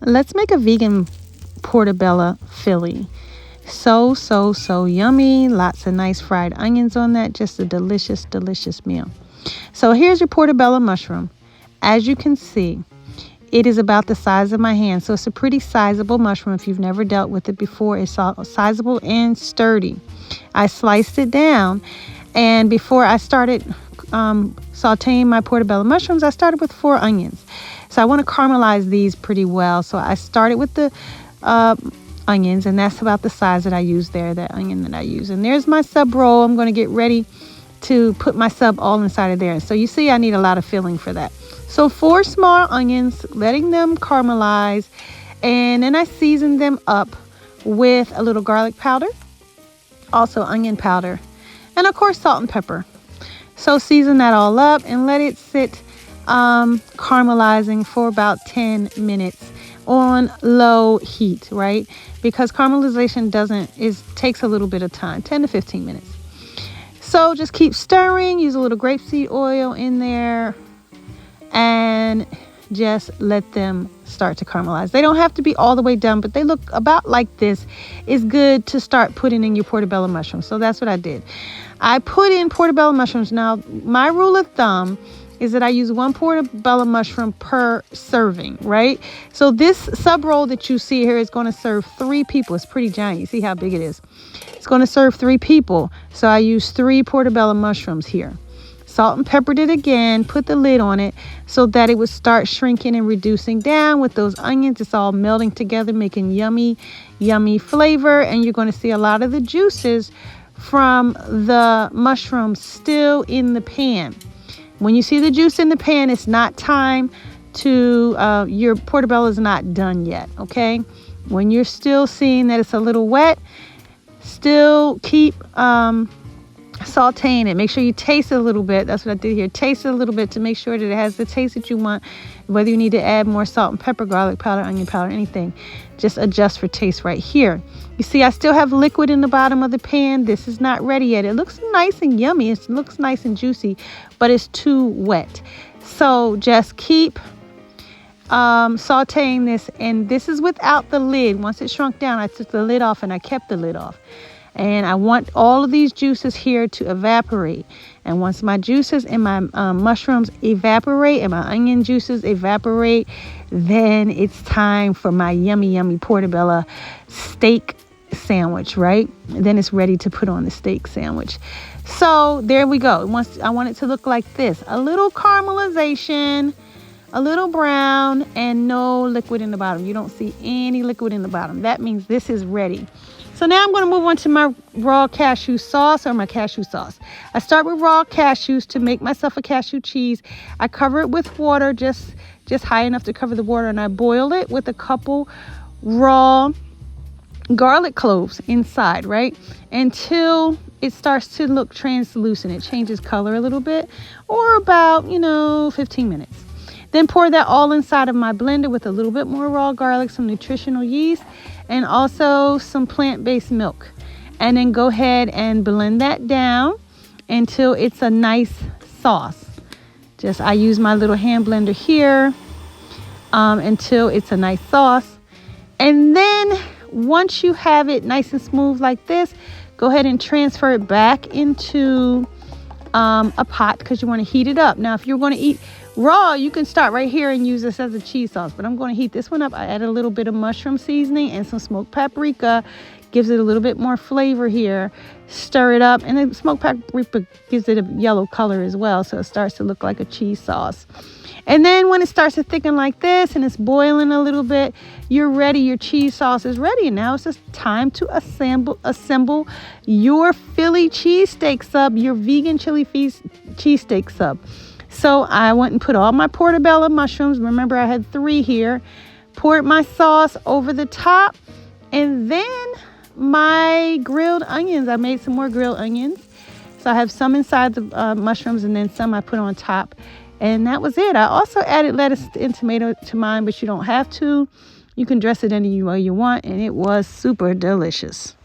let's make a vegan portobello Philly. So yummy. Lots of nice fried onions on that. Just a delicious meal. So here's your portobello mushroom. As you can see, it is about the size of my hand. So it's a pretty sizable mushroom. If you've never dealt with it before, it's sizable and sturdy. I sliced it down, and before I started sauteing my portobello mushrooms, I started with 4 onions. So I want to caramelize these pretty well. So I started with the onions, and that's about the size that I use there, that onion that I use. And there's my sub roll. I'm going to get ready to put my sub all inside of there. So you see, I need a lot of filling for that. So 4 small onions, letting them caramelize, and then I season them up with a little garlic powder, also onion powder, and of course salt and pepper. So season that all up and let it sit caramelizing for about 10 minutes on low heat, right? Because caramelization takes a little bit of time, 10 to 15 minutes. So just keep stirring, use a little grapeseed oil in there, and just let them start to caramelize. They don't have to be all the way done, but they look about like this. It's good to start putting in your portobello mushrooms. So that's what I did. I put in portobello mushrooms. Now, my rule of thumb is that I use 1 portobello mushroom per serving, right? So this sub roll that you see here is going to serve 3 people. It's pretty giant. You see how big it is. It's going to serve 3 people. So I use 3 portobello mushrooms here. Salt and peppered it again, put the lid on it so that it would start shrinking and reducing down with those onions. It's all melting together, making yummy flavor. And you're going to see a lot of the juices from the mushrooms still in the pan. When you see the juice in the pan, it's not time to, your portobello is not done yet, okay? When you're still seeing that it's a little wet, still keep sauteing it. Make sure you taste it a little bit. That's what I did here. Taste it a little bit to make sure that it has the taste that you want. Whether you need to add more salt and pepper, garlic powder, onion powder, anything, just adjust for taste right here. You see, I still have liquid in the bottom of the pan. This is not ready yet. It looks nice and yummy. It looks nice and juicy, but it's too wet. So just keep sauteing this, and this is without the lid. Once it shrunk down, I took the lid off and I kept the lid off. And I want all of these juices here to evaporate. And once my juices and my mushrooms evaporate and my onion juices evaporate, then it's time for my yummy portobello steak sandwich, right? Then it's ready to put on the steak sandwich. So there we go. I want it to look like this. A little caramelization, a little brown, and no liquid in the bottom. You don't see any liquid in the bottom. That means this is ready. So now I'm going to move on to my raw cashew sauce, or my cashew sauce. I start with raw cashews to make myself a cashew cheese. I cover it with water, just high enough to cover the water, and I boil it with a couple raw garlic cloves inside, right? Until it starts to look translucent. It changes color a little bit, or about, 15 minutes. Then pour that all inside of my blender with a little bit more raw garlic, some nutritional yeast, and also some plant-based milk. And then go ahead and blend that down until it's a nice sauce. I use my little hand blender here until it's a nice sauce. And then once you have it nice and smooth like this, go ahead and transfer it back into a pot, because you want to heat it up. Now, if you're going to eat raw, you can start right here and use this as a cheese sauce, but I'm going to heat this one up. I added a little bit of mushroom seasoning and some smoked paprika. Gives it a little bit more flavor here. Stir it up, and the smoked paprika gives it a yellow color as well, so it starts to look like a cheese sauce. And then when it starts to thicken like this and it's boiling a little bit, you're ready. Your cheese sauce is ready. And now it's just time to assemble your Philly cheesesteak sub, your vegan chili cheesesteak sub. So I went and put all my portobello mushrooms. Remember, I had 3 here. Poured my sauce over the top, and then my grilled onions. I made some more grilled onions. So I have some inside the mushrooms, and then some I put on top. And that was it. I also added lettuce and tomato to mine, but you don't have to. You can dress it any way you want, and it was super delicious.